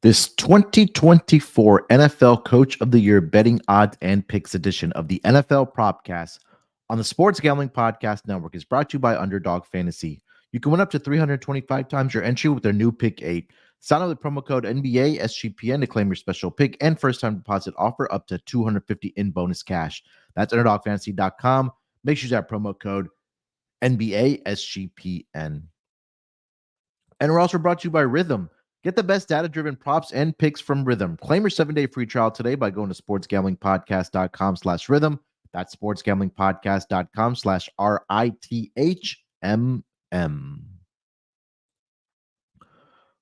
This 2024 NFL Coach of the Year betting odds and picks edition of the NFL Propcast on the Sports Gambling Podcast Network is brought to you by Underdog Fantasy. You can win up to 325 times your entry with their new Pick 8. Sign up with promo code NBA SGPN to claim your special pick and first-time deposit offer up to $250 in bonus cash. That's UnderdogFantasy.com. Make sure you use that promo code NBA SGPN. And we're also brought to you by Rhythm. Get the best data-driven props and picks from Rhythm. Claim your 7-day free trial today by going to sportsgamblingpodcast.com/rhythm. That's sportsgamblingpodcast.com/RITHMM.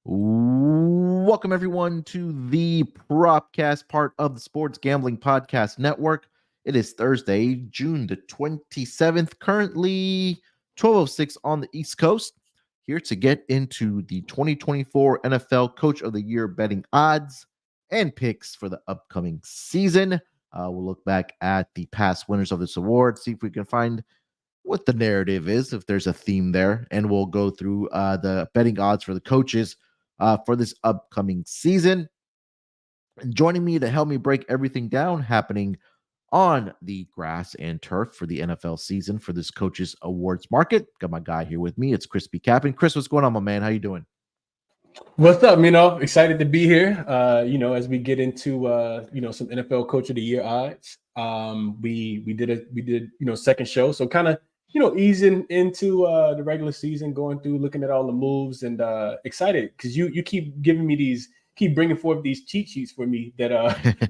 Welcome, everyone, to the Propcast, part of the Sports Gambling Podcast Network. It is Thursday, June the 27th, currently 12:06 on the East Coast. Here to get into the 2024 NFL Coach of the Year betting odds and picks for the upcoming season. We'll look back at the past winners of this award, see if we can find what the narrative is, if there's a theme there, and we'll go through the betting odds for the coaches for this upcoming season. And joining me to help me break everything down happening on the grass and turf for the NFL season for this coaches awards market. Got my guy here with me. It's ChrisBeCappinn. Chris, what's going on, my man? How you doing? What's up? Excited to be here. As we get into some NFL Coach of the Year odds. We did second show, so kind of easing into the regular season, going through, looking at all the moves, and excited because you keep giving me keep bringing forth these cheat sheets for me that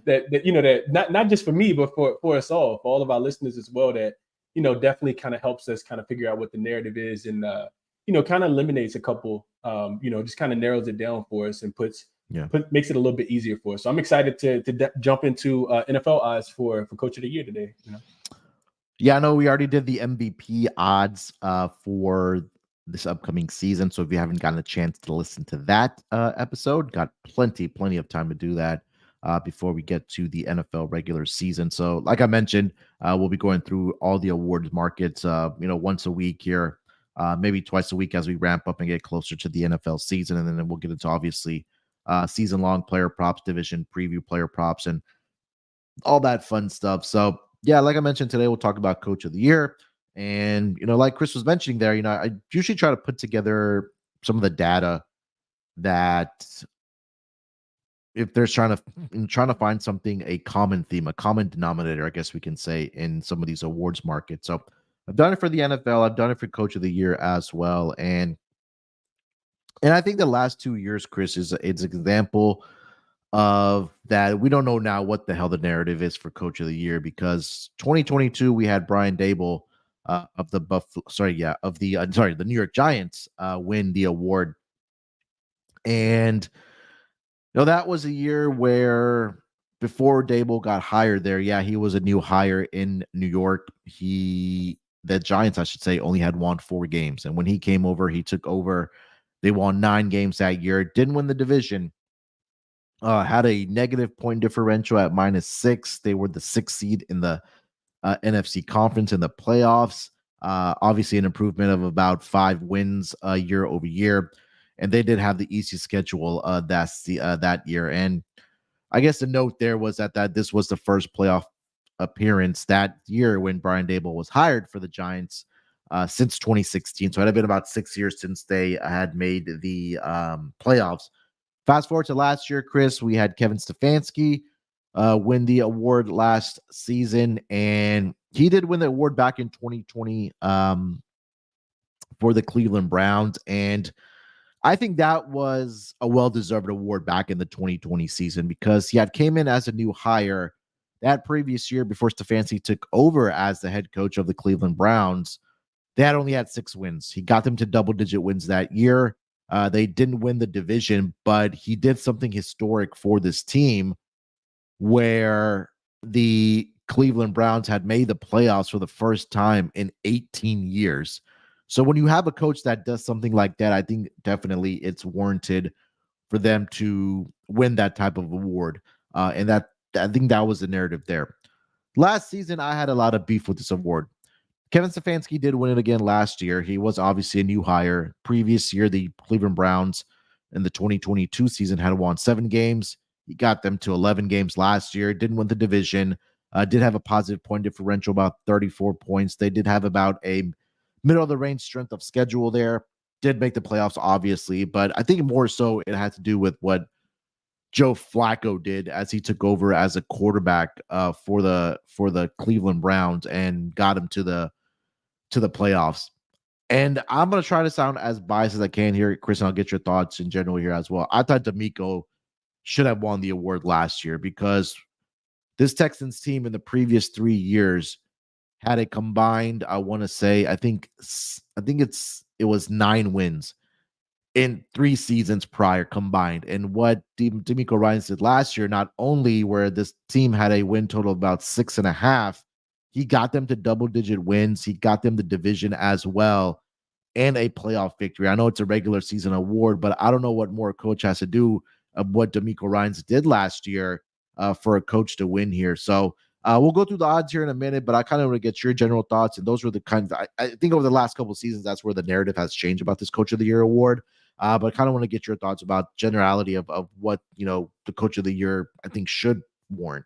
that not just for me but for us all, for all of our listeners as well, that definitely kind of helps us kind of figure out what the narrative is, and kind of eliminates a couple, just kind of narrows it down for us and makes it a little bit easier for us. So I'm excited to jump into NFL odds for Coach of the Year today. Yeah, I know we already did the MVP odds for this upcoming season. So if you haven't gotten a chance to listen to that episode, got plenty of time to do that before we get to the NFL regular season. So like I mentioned, we'll be going through all the awards markets, once a week here, maybe twice a week as we ramp up and get closer to the NFL season. And then we'll get into obviously season-long player props, division preview player props, and all that fun stuff. So yeah, like I mentioned, today we'll talk about Coach of the Year. And, like Chris was mentioning there, I usually try to put together some of the data that if there's trying to find something, a common theme, a common denominator, I guess we can say, in some of these awards markets. So I've done it for the NFL. I've done it for Coach of the Year as well. And I think the last 2 years, Chris, it's an example of that. We don't know now what the hell the narrative is for Coach of the Year, because 2022 we had Brian Daboll of the New York Giants win the award, and that was a year where before Daboll got hired there, he was a new hire in New York. The Giants, I should say, only had won 4 games, and when he came over, he took over. They won 9 games that year, didn't win the division. Had a negative point differential at -6. They were the 6th seed in the NFC conference in the playoffs. Obviously an improvement of about 5 wins year over year. And they did have the easy schedule that year. And I guess the note there was that this was the first playoff appearance that year when Brian Daboll was hired for the Giants since 2016. So it had been about 6 years since they had made the playoffs. Fast forward to last year, Chris, we had Kevin Stefanski win the award last season, and he did win the award back in 2020 for the Cleveland Browns, and I think that was a well-deserved award back in the 2020 season because he had came in as a new hire that previous year before Stefanski took over as the head coach of the Cleveland Browns. They had only had 6 wins. He got them to double-digit wins that year. They didn't win the division, but he did something historic for this team where the Cleveland Browns had made the playoffs for the first time in 18 years. So when you have a coach that does something like that, I think definitely it's warranted for them to win that type of award. And that I think that was the narrative there. Last season, I had a lot of beef with this award. Kevin Stefanski did win it again last year. He was obviously a new hire. Previous year, the Cleveland Browns in the 2022 season had won 7 games. He got them to 11 games last year. Didn't win the division. Did have a positive point differential, about 34 points. They did have about a middle of the range strength of schedule there. Did make the playoffs, obviously, but I think more so it had to do with what Joe Flacco did as he took over as a quarterback for the Cleveland Browns and got him to the playoffs. And I'm gonna try to sound as biased as I can here, Chris, and I'll get your thoughts in general here as well. I thought DeMeco should have won the award last year because this Texans team in the previous 3 years had a combined, I want to say, I think it was 9 wins in 3 seasons prior combined. And what DeMeco Ryans did last year, not only where this team had a win total of about 6.5, he got them to double-digit wins. He got them the division as well and a playoff victory. I know it's a regular season award, but I don't know what more a coach has to do of what DeMeco Ryans did last year for a coach to win here. So we'll go through the odds here in a minute, but I kind of want to get your general thoughts. And those were the kinds I think over the last couple of seasons, that's where the narrative has changed about this Coach of the Year award. But I kind of want to get your thoughts about generality of what, the Coach of the Year, I think, should warrant.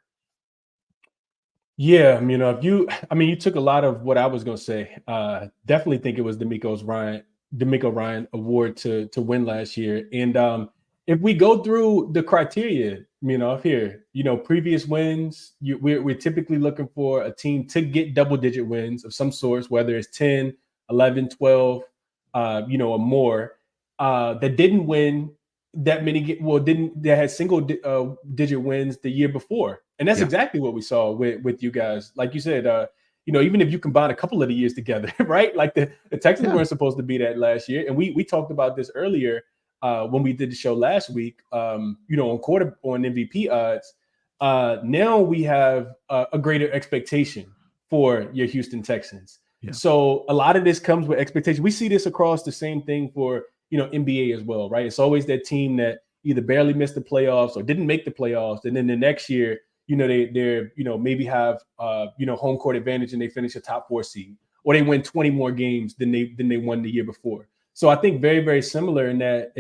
Yeah, you took a lot of what I was going to say. Definitely think it was DeMeco Ryan award to win last year. And if we go through the criteria, here, previous wins, we're typically looking for a team to get double-digit wins of some sort, whether it's 10, 11, 12, or more, that didn't win that many. That had single digit wins the year before. And that's exactly what we saw with you guys. Like you said, even if you combine a couple of the years together, right? Like the Texans weren't supposed to be that last year. And we talked about this earlier when we did the show last week, on MVP odds. Now we have a greater expectation for your Houston Texans. Yeah. So a lot of this comes with expectation. We see this across the same thing for, NBA as well, right? It's always that team that either barely missed the playoffs or didn't make the playoffs. And then the next year, they're maybe have home court advantage and they finish a top 4 seed, or they win 20 more games than they won the year before. So I think very, very similar in that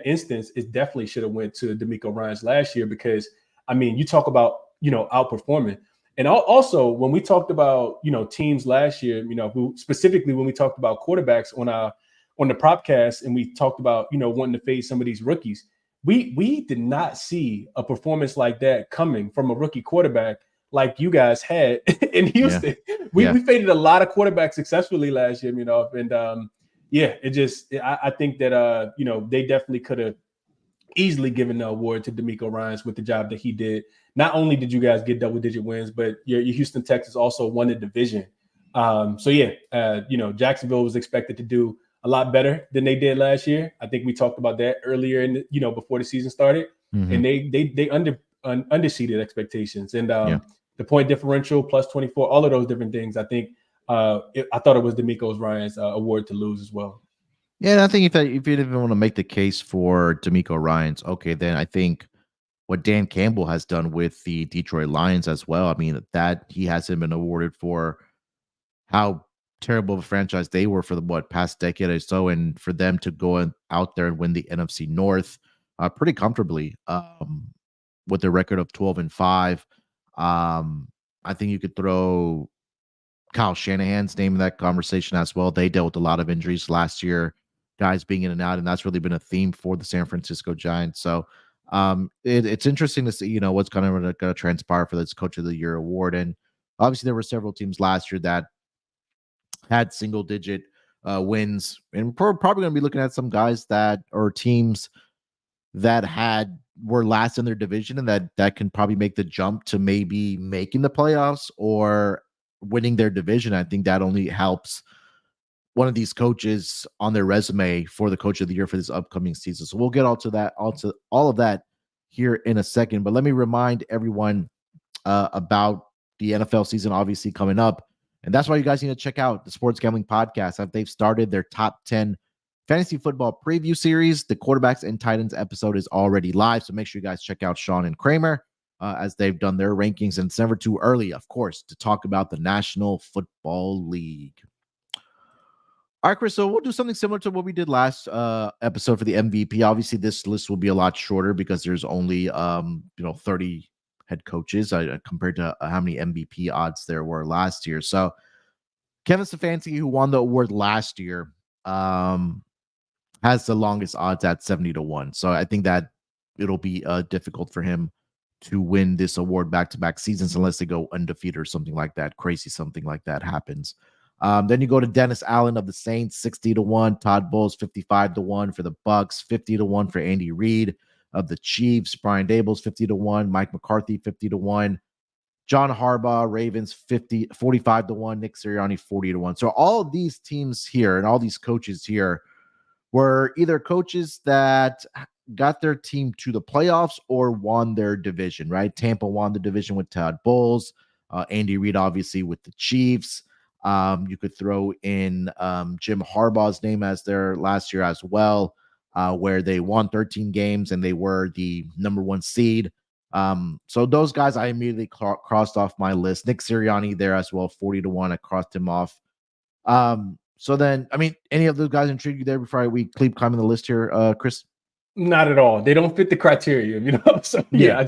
instance, it definitely should have went to DeMeco Ryans last year because you talk about outperforming. And also when we talked about teams last year, specifically when we talked about quarterbacks on the Propcast, and we talked about wanting to fade some of these rookies. We did not see a performance like that coming from a rookie quarterback like you guys had in Houston. Yeah. We faded a lot of quarterbacks successfully last year, and I think that they definitely could have easily given the award to DeMeco Ryans with the job that he did. Not only did you guys get double-digit wins, but your Houston Texans also won the division. Jacksonville was expected to do a lot better than they did last year. I think we talked about that earlier in before the season started, and they underseeded expectations, and the point differential plus 24, all of those different things. I think I thought it was DeMeco Ryans award to lose as well. Yeah, and I think if you didn't want to make the case for DeMeco Ryans, okay, then I think what Dan Campbell has done with the Detroit Lions as well. That he hasn't been awarded for how terrible of a franchise they were for the past decade or so, and for them to go out there and win the NFC North pretty comfortably with a record of 12-5. I think you could throw Kyle Shanahan's name in that conversation as well. They dealt with a lot of injuries last year, guys being in and out, and that's really been a theme for the San Francisco Giants. So it's interesting to see what's kind of going to transpire for this Coach of the Year award. And obviously there were several teams last year that had single-digit wins, and probably going to be looking at some guys or teams that were last in their division, and that can probably make the jump to maybe making the playoffs or winning their division. I think that only helps one of these coaches on their resume for the Coach of the Year for this upcoming season. So we'll get all of that here in a second. But let me remind everyone about the NFL season obviously coming up. And that's why you guys need to check out the Sports Gambling Podcast. They've started their top 10 fantasy football preview series. The quarterbacks and tight ends episode is already live. So make sure you guys check out Sean and Kramer as they've done their rankings. And it's never too early, of course, to talk about the National Football League. All right, Chris. So we'll do something similar to what we did last episode for the MVP. Obviously, this list will be a lot shorter because there's only 30 head coaches compared to how many MVP odds there were last year. So Kevin Stefanski, who won the award last year, has the longest odds at 70-1. So I think that it'll be difficult for him to win this award back-to-back seasons unless they go undefeated or something like that. Crazy something like that happens. Then you go to Dennis Allen of the Saints, 60-1. Todd Bowles, 55-1 for the Bucks, 50-1 for Andy Reid of the Chiefs. Brian Daboll's 50-1. Mike McCarthy, 50-1. John Harbaugh, Ravens, 45-1. Nick Sirianni, 40-1. So all of these teams here and all these coaches here were either coaches that got their team to the playoffs or won their division, right? Tampa won the division with Todd Bowles. Andy Reid, obviously, with the Chiefs. You could throw in Jim Harbaugh's name as their last year as well, where they won 13 games and they were the number 1 seed. So those guys I immediately crossed off my list. Nick Sirianni there as well, 40-1. I crossed him off. So then, I mean, any of those guys intrigue you there before we keep climbing the list here, Chris? Not at all. They don't fit the criteria, you know. So yeah,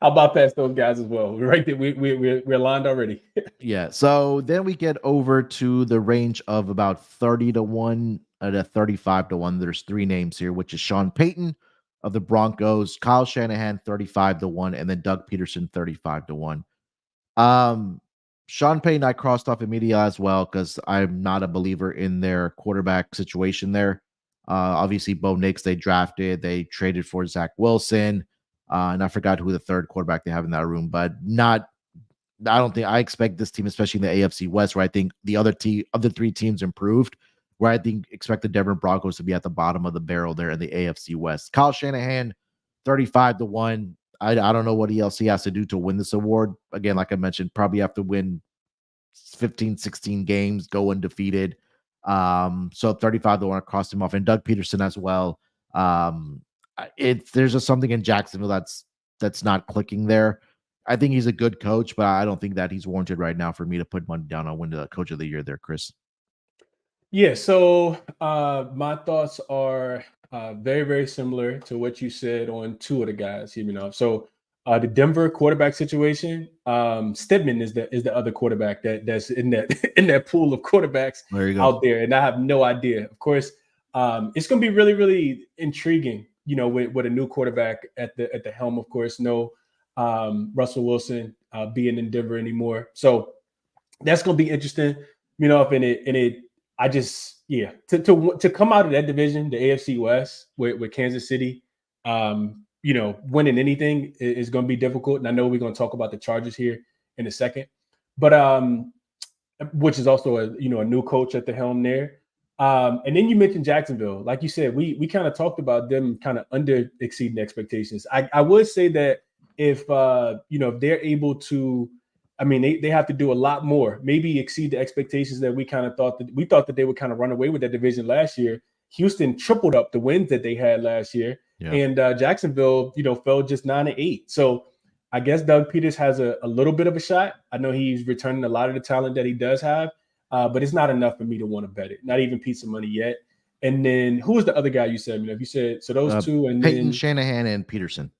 I'll bypass those guys as well. We're right there. We're aligned already. Yeah. So then we get over to the range of about 30-1 to 35-1. There's 3 names here, which is Sean Payton of the Broncos, Kyle Shanahan, 35-1, and then Doug Peterson, 35-1. Sean Payton, I crossed off immediately as well because I'm not a believer in their quarterback situation there. Obviously, Bo Nix, they drafted, they traded for Zach Wilson, and I forgot who the third quarterback they have in that room, but not. I don't think I expect this team, especially in the AFC West, where I think the other 3 teams improved, where I think expect the Denver Broncos to be at the bottom of the barrel there in the AFC West. Kyle Shanahan, 35-1. I don't know what else he has to do to win this award. Again, like I mentioned, probably have to win 15, 16 games, go undefeated. So 35-1 crossed him off. And Doug Peterson as well. There's just something in Jacksonville that's not clicking there. I think he's a good coach, but I don't think that he's warranted right now for me to put money down on win the coach of the year there, Chris. Yeah, so my thoughts are very, very similar to what you said on 2 of the guys. So the Denver quarterback situation, Stidman is the other quarterback that's in that in that pool of quarterbacks out there, and I have no idea. Of course, it's going to be really, really intriguing, with a new quarterback at the helm. Of course, no Russell Wilson being in Denver anymore, so that's going to be interesting. I just to come out of that division, the AFC West with Kansas City, winning anything is going to be difficult. And I know we're going to talk about the Chargers here in a second, but which is also a new coach at the helm there. And then you mentioned Jacksonville, like you said, we kind of talked about them kind of under exceeding expectations. I would say that if they're able to. I mean, they have to do a lot more, maybe exceed the expectations that we thought that they would kind of run away with that division last year. Houston tripled up the wins that they had last year, and Jacksonville, fell just 9-8. So I guess Doug Peters has a little bit of a shot. I know he's returning a lot of the talent that he does have, but it's not enough for me to want to bet it. Not even piece of money yet. And then who was the other guy you said? You said so those 2, and Peyton, then Shanahan, and Peterson.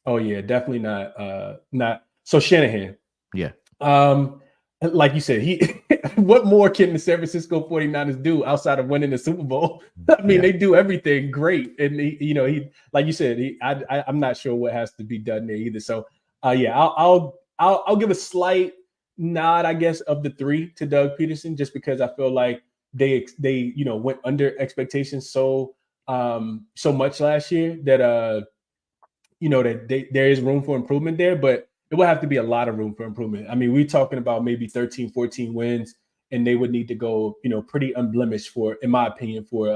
Oh yeah, definitely not. So Shanahan. Yeah. Like you said, what more can the San Francisco 49ers do outside of winning the Super Bowl? I mean, they do everything great. And he like you said, I'm not sure what has to be done there either. So I'll give a slight nod, I guess, of the 3 to Doug Peterson, just because I feel like they went under expectations so much last year that there is room for improvement there, but it will have to be a lot of room for improvement. I mean, we're talking about maybe 13, 14 wins, and they would need to go, pretty unblemished in my opinion, for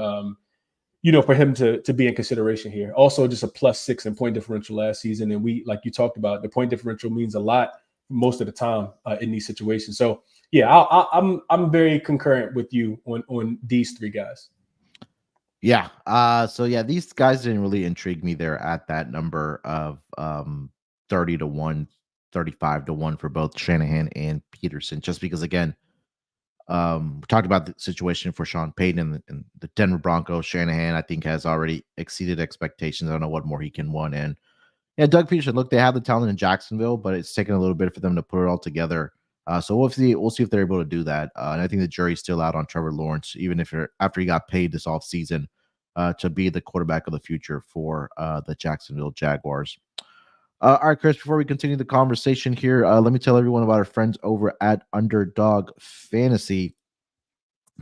him to be in consideration here. Also, just a +6 in point differential last season. And we, like you talked about, the point differential means a lot most of the time in these situations. So yeah, I'm very concurrent with you on these 3 guys. Yeah. So yeah, these guys didn't really intrigue me there at that number of 30-1, 35-1 for both Shanahan and Peterson, just because again, We talked about the situation for Sean Payton and the Denver Broncos. Shanahan, I think, has already exceeded expectations. I don't know what more he can want. And yeah, Doug Peterson, look, they have the talent in Jacksonville, but it's taken a little bit for them to put it all together. So we'll see. We'll see if they're able to do that. And I think the jury's still out on Trevor Lawrence, even if after he got paid this offseason to be the quarterback of the future for the Jacksonville Jaguars. All right, Chris, before we continue the conversation here, let me tell everyone about our friends over at Underdog Fantasy.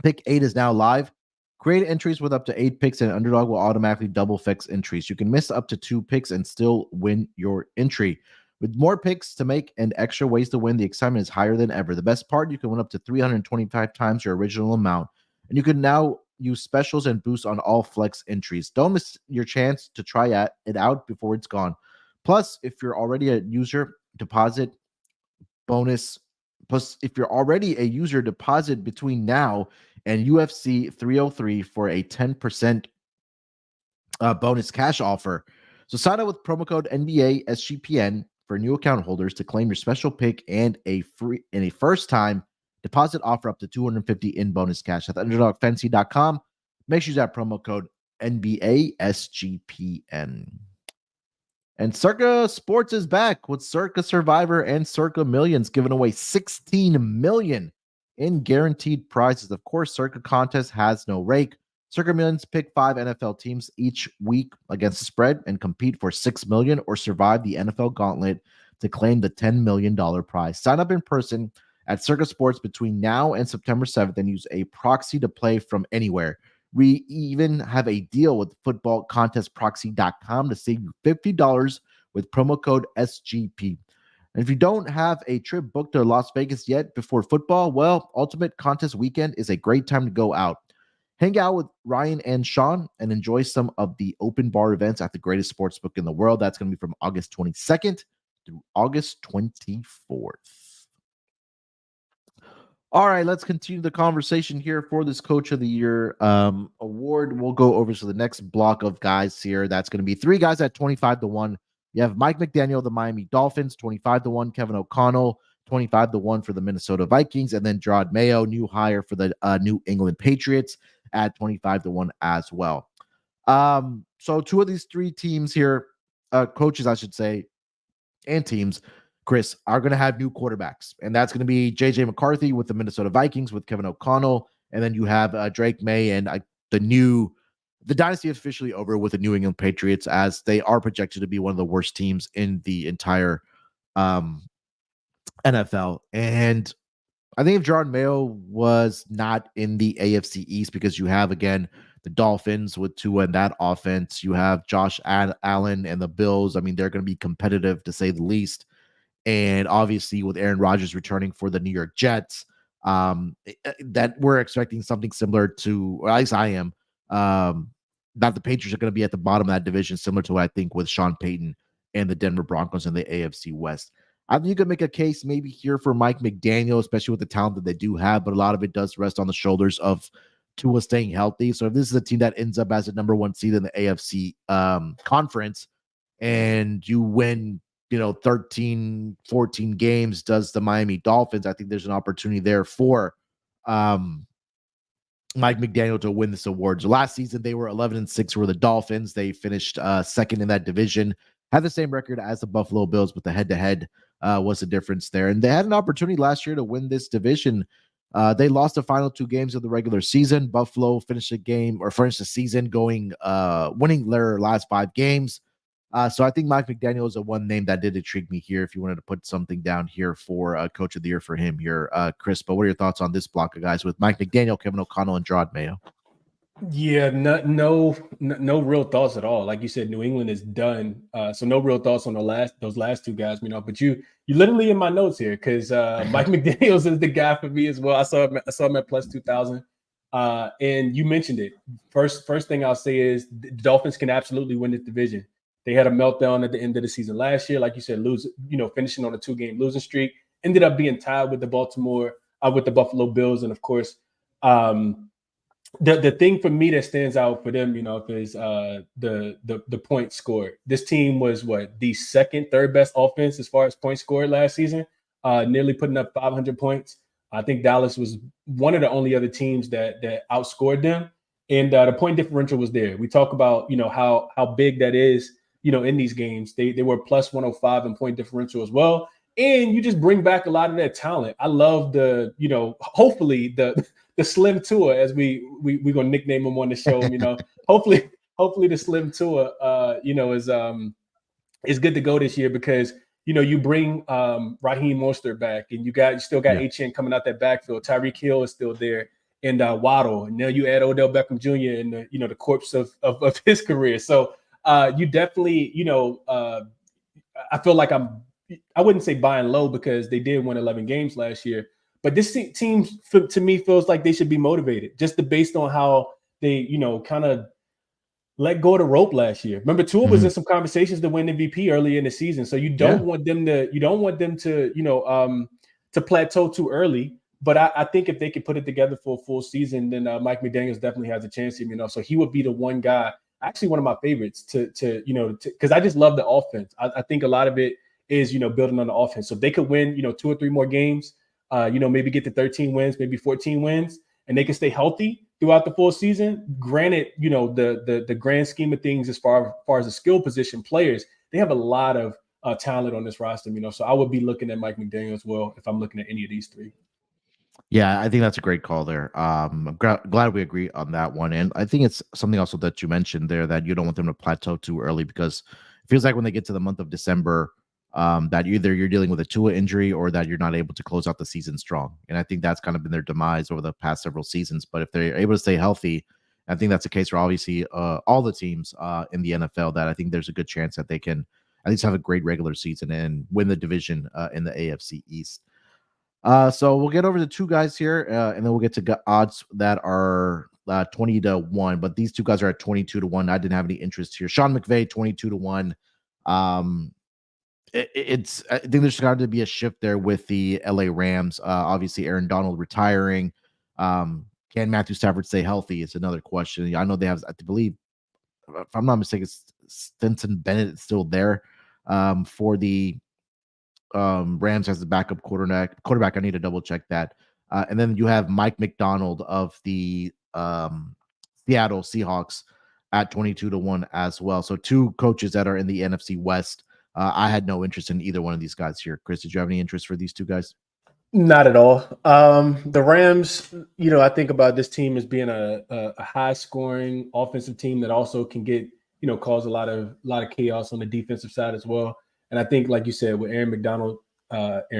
Pick 8 is now live. Create entries with up to 8 picks, and Underdog will automatically double fix entries. You can miss up to 2 picks and still win your entry. With more picks to make and extra ways to win, the excitement is higher than ever. The best part, you can win up to 325 times your original amount, and you can now use specials and boosts on all flex entries. Don't miss your chance to try it out before it's gone. Plus, if you're already a user, deposit bonus. Plus, if you're already a user, deposit between now and UFC 303 for a 10% bonus cash offer. So sign up with promo code NBA SGPN for new account holders to claim your special pick and a first time deposit offer up to 250 in bonus cash at underdogfantasy.com. Make sure you use that promo code NBA SGPN. And Circa Sports is back with Circa Survivor and Circa Millions, giving away 16 million in guaranteed prizes. Of course, Circa contest has no rake. Circa Millions pick 5 NFL teams each week against the spread and compete for 6 million or survive the NFL gauntlet to claim the $10 million prize. Sign up in person at Circa Sports between now and September 7th and use a proxy to play from anywhere. We even have a deal with footballcontestproxy.com to save you $50 with promo code SGP. And if you don't have a trip booked to Las Vegas yet before football, well, Ultimate Contest Weekend is a great time to go out. Hang out with Ryan and Sean and enjoy some of the open bar events at the greatest sportsbook in the world. That's going to be from August 22nd through August 24th. All right, let's continue the conversation here for this Coach of the Year award. We'll go over to the next block of guys here. That's going to be 3 guys at 25-1. You have Mike McDaniel, the Miami Dolphins, 25-1. Kevin O'Connell, 25-1 for the Minnesota Vikings. And then Gerard Mayo, new hire for the New England Patriots at 25-1 as well. So 2 of these 3 teams here, coaches, I should say, and teams, Chris, are going to have new quarterbacks. And that's going to be J.J. McCarthy with the Minnesota Vikings with Kevin O'Connell. And then you have Drake May and the dynasty is officially over with the New England Patriots, as they are projected to be one of the worst teams in the entire NFL. And I think if Gerard Mayo was not in the AFC East, because you have, again, the Dolphins with Tua and that offense, you have Josh Allen and the Bills. I mean, they're going to be competitive to say the least. And obviously with Aaron Rodgers returning for the New York Jets, that we're expecting something similar to, or at least I am, that the Patriots are going to be at the bottom of that division, similar to what I think with Sean Payton and the Denver Broncos in the AFC West. I think you could make a case maybe here for Mike McDaniel, especially with the talent that they do have, but a lot of it does rest on the shoulders of Tua staying healthy. So if this is a team that ends up as a number 1 seed in the AFC conference and you win 13, 14 games, does the Miami Dolphins, I think there's an opportunity there for Mike McDaniel to win this award. So last season, they were 11-6 for the Dolphins. They finished second in that division, had the same record as the Buffalo Bills, but the head-to-head was the difference there. And they had an opportunity last year to win this division. They lost the final 2 games of the regular season. Buffalo finished the season going winning their last 5 games. So I think Mike McDaniel is a one name that did intrigue me here. If you wanted to put something down here for Coach of the Year for him here, Chris. But what are your thoughts on this block of guys with Mike McDaniel, Kevin O'Connell, and Gerard Mayo? Yeah, no real thoughts at all. Like you said, New England is done. So no real thoughts on those last 2 guys. But you literally in my notes here, because Mike McDaniels is the guy for me as well. I saw him at plus 2,000. And you mentioned it. First thing I'll say is the Dolphins can absolutely win this division. They had a meltdown at the end of the season last year, like you said, finishing on a 2-game losing streak. Ended up being tied with the Buffalo Bills, and of course, the thing for me that stands out for them, is the points scored. This team was the third best offense as far as points scored last season, nearly putting up 500 points. I think Dallas was one of the only other teams that outscored them, and the point differential was there. We talk about how big that is. In these games, they were plus 105 in point differential as well. And you just bring back a lot of that talent. I love hopefully the Slim Tua, as we're gonna nickname him on the show. Hopefully the Slim Tua, is good to go this year, because you bring Raheem Mostert back, and you still got HN coming out that backfield. Tyreek Hill is still there, and Waddle. And now you add Odell Beckham Jr. and the corpse of his career. So you definitely I feel like I wouldn't say buying low, because they did win 11 games last year. But this team, to me, feels like they should be motivated, just based on how they, kind of let go of the rope last year. Remember, Tua was in some conversations to win MVP early in the season. So you don't want them to, to plateau too early. But I think if they could put it together for a full season, then Mike McDaniels definitely has a chance here. So he would be the one guy, actually one of my favorites because I just love the offense. I think a lot of it is, building on the offense. So if they could win, 2 or 3 more games, maybe get to 13 wins, maybe 14 wins, and they can stay healthy throughout the full season. Granted, the grand scheme of things, as far as the skill position players, they have a lot of talent on this roster. So I would be looking at Mike McDaniel as well if I'm looking at any of these 3. Yeah, I think that's a great call there. I'm glad we agree on that one. And I think it's something also that you mentioned there, that you don't want them to plateau too early, because it feels like when they get to the month of December, that either you're dealing with a Tua injury or that you're not able to close out the season strong. And I think that's kind of been their demise over the past several seasons. But if they're able to stay healthy, I think that's the case for obviously all the teams in the NFL, that I think there's a good chance that they can at least have a great regular season and win the division in the AFC East. So we'll get over to 2 guys here, and then we'll get to odds that are 20-1. But these 2 guys are at 22-1. I didn't have any interest here. Sean McVay, 22-1. I think there's got to be a shift there with the LA Rams. Obviously, Aaron Donald retiring. Can Matthew Stafford stay healthy? It's another question. I know they have, I believe, if I'm not mistaken, Stetson Bennett is still there for the Rams as the backup quarterback. I need to double check that. And then you have Mike McDonald of the Seattle Seahawks at 22-1 as well. So 2 coaches that are in the NFC West. I had no interest in either one of these guys here. Chris, did you have any interest for these 2 guys? Not at all. The Rams, I think about this team as being a high scoring offensive team that also can get, cause a lot of chaos on the defensive side as well. And I think, like you said, with Aaron Donald stepping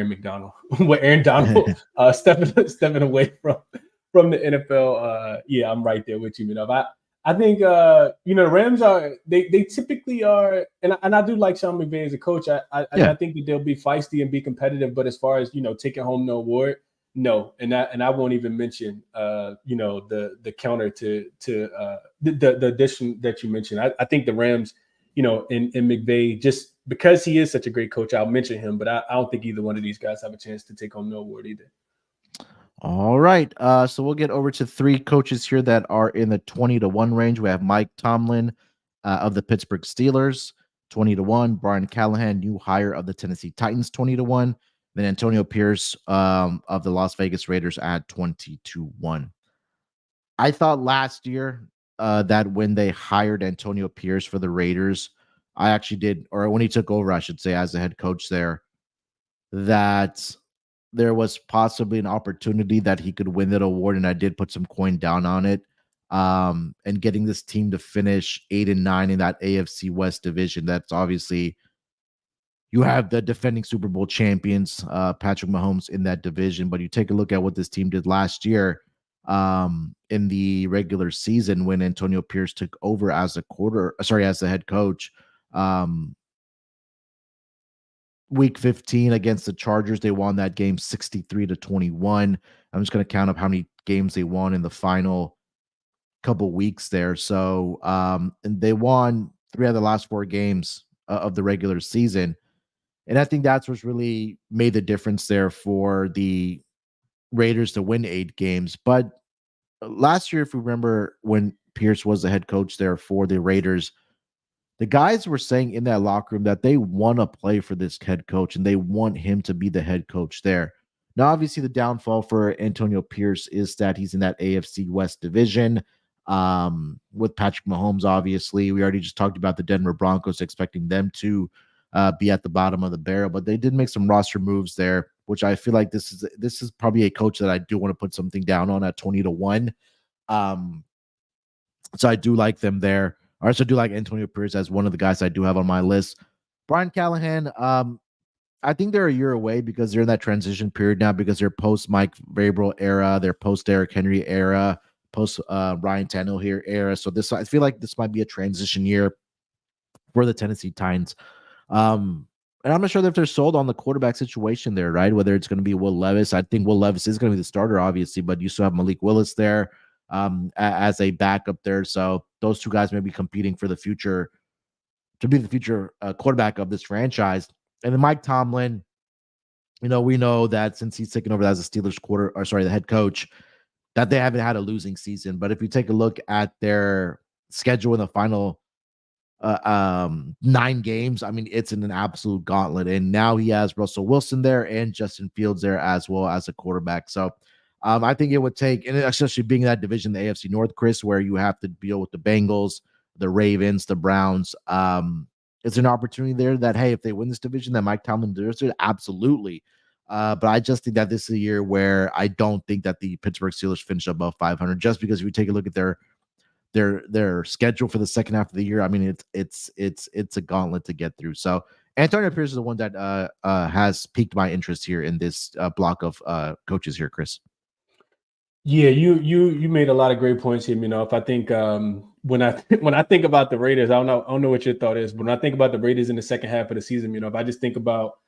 away from the NFL, I'm right there with you. I think the Rams are they typically are, and I do like Sean McVay as a coach. I think that they'll be feisty and be competitive. But as far as taking home no award, no, and I won't even mention the counter to the addition that you mentioned. I think the Rams, in McVay, just because he is such a great coach, I'll mention him. But I don't think either one of these guys have a chance to take home no award either. All right. So we'll get over to 3 coaches here that are in the 20-1 range. We have Mike Tomlin of the Pittsburgh Steelers, 20-1. Brian Callahan, new hire of the Tennessee Titans, 20-1. Then Antonio Pierce of the Las Vegas Raiders at 20-1. I thought last year that when they hired Antonio Pierce for the Raiders, I actually did, or when he took over, I should say, as the head coach there, that there was possibly an opportunity that he could win that award, and I did put some coin down on it. And getting this team to finish 8-9 in that AFC West division, that's obviously, you have the defending Super Bowl champions, Patrick Mahomes, in that division. But you take a look at what this team did last year in the regular season when Antonio Pierce took over as the head coach. Week 15 against the Chargers, they won that game 63-21. I'm just going to count up how many games they won in the final couple weeks there. So, and they won 3 out of the last 4 games of the regular season. And I think that's what's really made the difference there for the Raiders to win 8 games. But last year, if you remember, when Pierce was the head coach there for the Raiders, the guys were saying in that locker room that they want to play for this head coach and they want him to be the head coach there. Now, obviously, the downfall for Antonio Pierce is that he's in that AFC West division with Patrick Mahomes. Obviously, we already just talked about the Denver Broncos, expecting them to be at the bottom of the barrel, but they did make some roster moves there, which I feel like this is probably a coach that I do want to put something down on at 20-1. Um, so I do like them there. I also do like Antonio Pierce as one of the guys I do have on my list. Brian Callahan, I think they're a year away because they're in that transition period now because they're post Mike Vrabel era, they're post Derrick Henry era, post Ryan Tannehill here era. So I feel like this might be a transition year for the Tennessee Titans. And I'm not sure if they're sold on the quarterback situation there, right? Whether it's going to be Will Levis. I think Will Levis is going to be the starter, obviously, but you still have Malik Willis there as a backup there. So those two guys may be competing for the future to be the future quarterback of this franchise. And then Mike Tomlin, we know that since he's taken over as a Steelers the head coach, that they haven't had a losing season. But if you take a look at their schedule in the final 9 games, I mean, it's in an absolute gauntlet. And now he has Russell Wilson there and Justin Fields there as well as a quarterback. So I think it would take, and especially being that division, the AFC North, Chris, where you have to deal with the Bengals, the Ravens, the Browns. It's an opportunity there that, hey, if they win this division, that Mike Tomlin does it. Absolutely. But I just think that this is a year where I don't think that the Pittsburgh Steelers finish above 500, just because if you take a look at their schedule for the second half of the year, I mean, it's a gauntlet to get through. So Antonio Pierce is the one that has piqued my interest here in this block of coaches here, Chris. Yeah, you made a lot of great points here. If I think when I think about the Raiders, I don't know what your thought is, but when I think about the Raiders in the second half of the season, if I just think about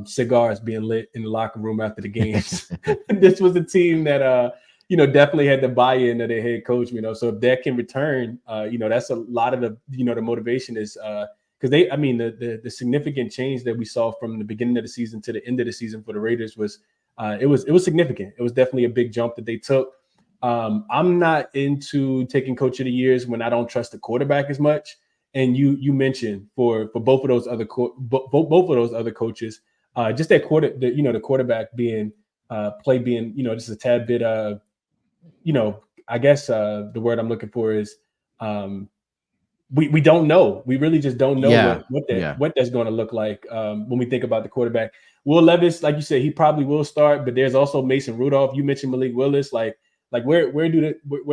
cigars being lit in the locker room after the games, this was a team that definitely had the buy-in of their head coach. So if that can return, that's a lot of the motivation is because the significant change that we saw from the beginning of the season to the end of the season for the Raiders was. It was significant. It was definitely a big jump that they took. I'm not into taking coach of the years when I don't trust the quarterback as much. And you mentioned for both of those other both of those other coaches, just that the quarterback being being just a tad bit I guess the word I'm looking for is we don't know. We really just don't know what that's going to look like when we think about the quarterback. Will Levis, like you said, he probably will start, but there's also Mason Rudolph. You mentioned Malik Willis. Like where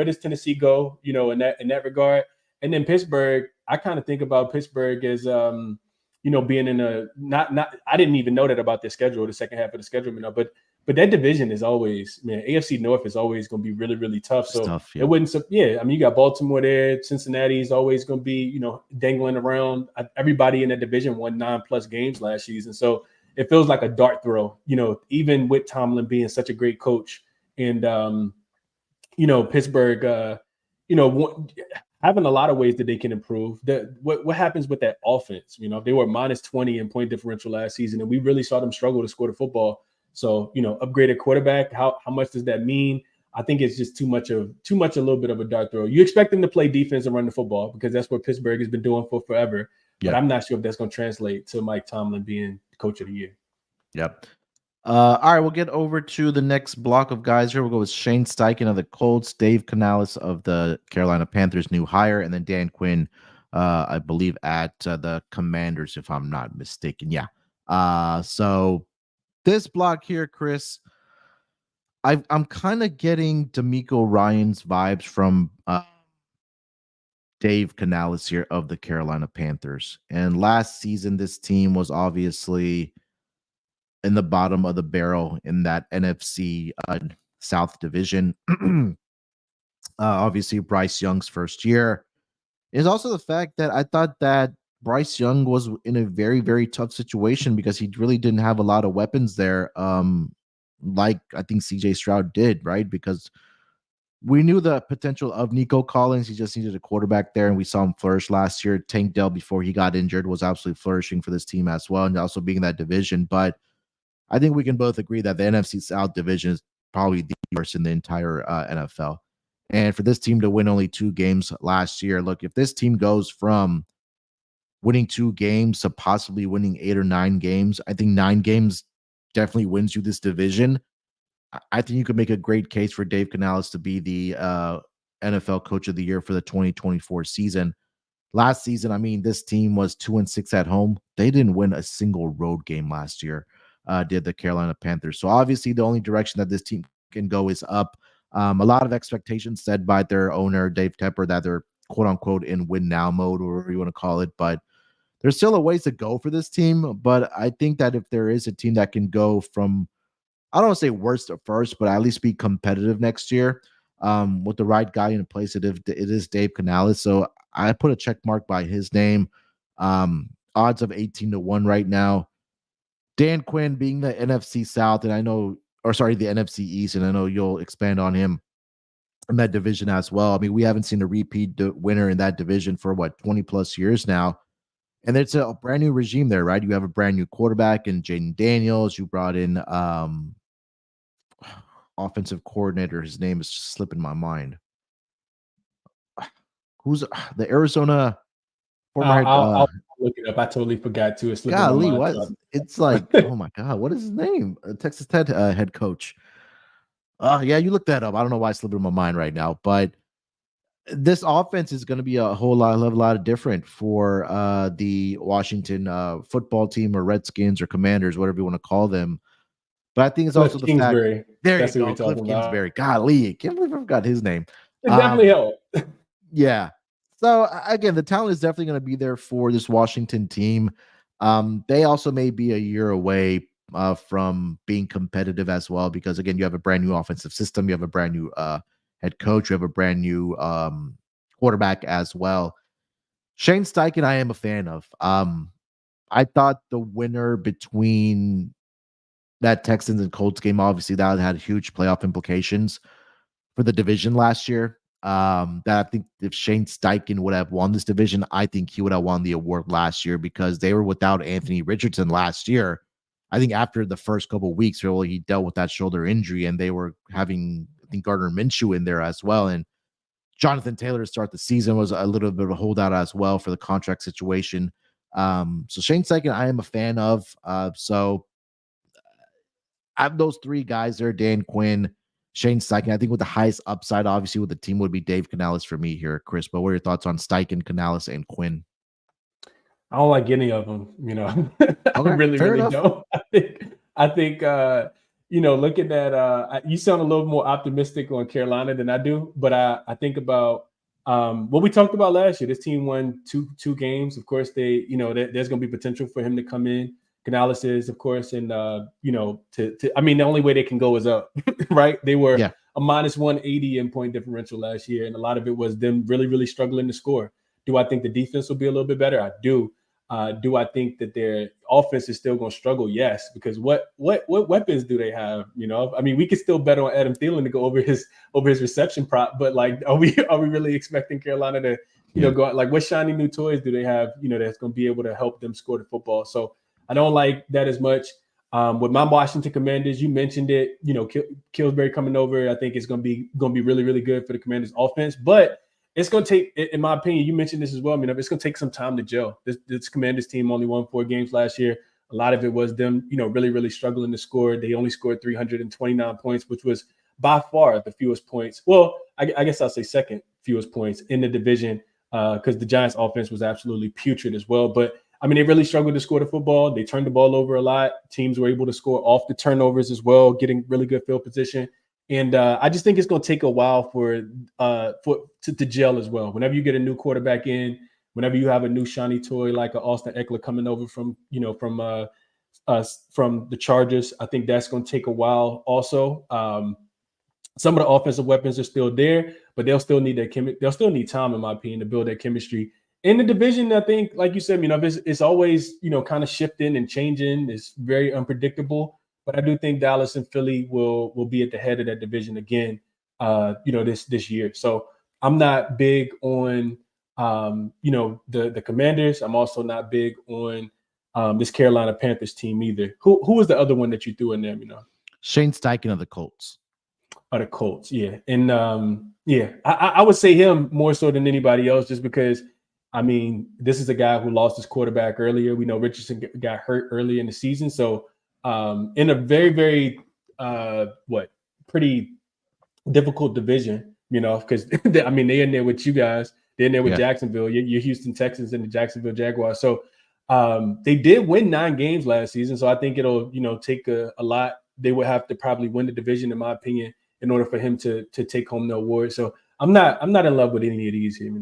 does Tennessee go? In that regard. And then Pittsburgh, I kind of think about Pittsburgh as being in a not. I didn't even know that about their schedule, the second half of the schedule, but that division is always, AFC North is always going to be really, really tough. So tough, it wouldn't. Yeah, I mean, you got Baltimore there. Cincinnati is always going to be, dangling around. Everybody in that division won 9+ games last season. So it feels like a dart throw, even with Tomlin being such a great coach. And, Pittsburgh, having a lot of ways that they can improve. What happens with that offense? They were -20 in point differential last season, and we really saw them struggle to score the football. So, upgraded quarterback, how much does that mean? I think it's just too much a little bit of a dart throw. You expect them to play defense and run the football because that's what Pittsburgh has been doing for forever. But I'm not sure if that's going to translate to Mike Tomlin being coach of the year. Yep. All right, we'll get over to the next block of guys here. We'll go with Shane Steichen of the Colts, Dave Canales of the Carolina Panthers, new hire, and then Dan Quinn, I believe, at the Commanders, if I'm not mistaken. Yeah. So this block here, Chris, I'm kind of getting D'Amico Ryan's vibes from Dave Canales here of the Carolina Panthers. And last season, this team was obviously in the bottom of the barrel in that NFC South division. Obviously, Bryce Young's first year is also the fact that I thought that Bryce Young was in a very, very tough situation because he really didn't have a lot of weapons there, like I think CJ Stroud did, right? Because we knew the potential of Nico Collins. He just needed a quarterback there, and we saw him flourish last year. Tank Dell, before he got injured, was absolutely flourishing for this team as well, and also being in that division. But I think we can both agree that the NFC South division is probably the worst in the entire NFL. And for this team to win only 2 games last year, look, if this team goes from winning 2 games to possibly winning 8 or 9 games, I think 9 games definitely wins you this division, I think you could make a great case for Dave Canales to be the NFL Coach of the Year for the 2024 season. Last season, I mean, this team was 2-6 at home. They didn't win a single road game last year, did the Carolina Panthers. So obviously, the only direction that this team can go is up. A lot of expectations set by their owner, Dave Tepper, that they're quote unquote in win now mode, or whatever you want to call it. But there's still a ways to go for this team. But I think that if there is a team that can go from, I don't want to say worst to first, but at least be competitive next year, with the right guy in place, it is Dave Canales. So I put a check mark by his name. Odds of 18-1 right now. Dan Quinn being the NFC South, and I know, or sorry, the NFC East, and I know you'll expand on him in that division as well. I mean, we haven't seen a repeat winner in that division for what, 20 plus years now. And it's a brand new regime there, right? You have a brand new quarterback in Jaden Daniels. You brought in offensive coordinator. His name is just slipping my mind. Who's the Arizona former head? I'll look it up. I totally forgot to. It's slipping my Golly, mind. what? It's like, oh my God, what is his name? Texas Tech head coach. Yeah, you look that up. I don't know why it's slipping my mind right now, but this offense is going to be a whole lot different for the Washington football team, or Redskins, or Commanders, whatever you want to call them. But I think it's also the Kingsbury. fact. There That's you go, Cliff Kingsbury. Golly, I can't believe I forgot his name. It definitely helped. Yeah. So again, the talent is definitely going to be there for this Washington team. They also may be a year away from being competitive as well, because again, you have a brand new offensive system, you have a brand new head coach, you have a brand new quarterback as well. Shane Steichen, I am a fan of. I thought the winner between that Texans and Colts game, obviously that had huge playoff implications for the division last year. That I think if Shane Steichen would have won this division, I think he would have won the award last year, because they were without Anthony Richardson last year. I think after the first couple of weeks, really, he dealt with that shoulder injury, and they were having, I think, Gardner Minshew in there as well. And Jonathan Taylor to start the season was a little bit of a holdout as well for the contract situation. So Shane Steichen, I am a fan of. So I have those three guys there: Dan Quinn, Shane Steichen. I think with the highest upside, obviously, with the team would be Dave Canales for me here, Chris. But what are your thoughts on Steichen, Canales, and Quinn? I don't like any of them, Okay, I really enough. don't. I think looking at you sound a little more optimistic on Carolina than I do, but I think about what we talked about last year. This team won two games. Of course, there's going to be potential for him to come in. Canales is, of course, and I mean, the only way they can go is up, right? They were a minus 180 in point differential last year, and a lot of it was them really, really struggling to score. Do I think the defense will be a little bit better? I do. Do I think that their offense is still going to struggle? Yes, because what weapons do they have? I mean, we could still bet on Adam Thielen to go over his reception prop, but like, are we really expecting Carolina to go out? Like, what shiny new toys do they have? That's going to be able to help them score the football. So I don't like that as much. With my Washington Commanders, you mentioned it. Kingsbury coming over, I think it's going to be really, really good for the Commanders offense, but it's going to take, in my opinion, you mentioned this as well, it's going to take some time to gel. This Commanders team only won 4 games last year. A lot of it was them, really, really struggling to score. They only scored 329 points, which was by far the fewest points. Well, I guess I'll say second fewest points in the division, because the Giants offense was absolutely putrid as well. But I mean, they really struggled to score the football. They turned the ball over a lot. Teams were able to score off the turnovers as well, getting really good field position. And I just think it's going to take a while for to gel as well. Whenever you get a new quarterback in, whenever you have a new shiny toy like an Austin Eckler coming over from the Chargers, I think that's going to take a while. Also, some of the offensive weapons are still there, but they'll still need they'll still need time, in my opinion, to build that chemistry. In the division, I think, like you said, it's always kind of shifting and changing. It's very unpredictable. But I do think Dallas and Philly will be at the head of that division again, this year. So I'm not big on, the Commanders. I'm also not big on this Carolina Panthers team either. Who was the other one that you threw in there? Shane Steichen of the Colts. Oh, the Colts, yeah. And I would say him more so than anybody else, just because, I mean, this is a guy who lost his quarterback earlier. We know Richardson got hurt early in the season, so in a very, very pretty difficult division, because I mean they're in there with you guys, they're in there with Jacksonville, your Houston Texans and the Jacksonville Jaguars. So they did win 9 games last season. So I think it'll take a lot. They would have to probably win the division, in my opinion, in order for him to take home the award. So I'm not in love with any of these here,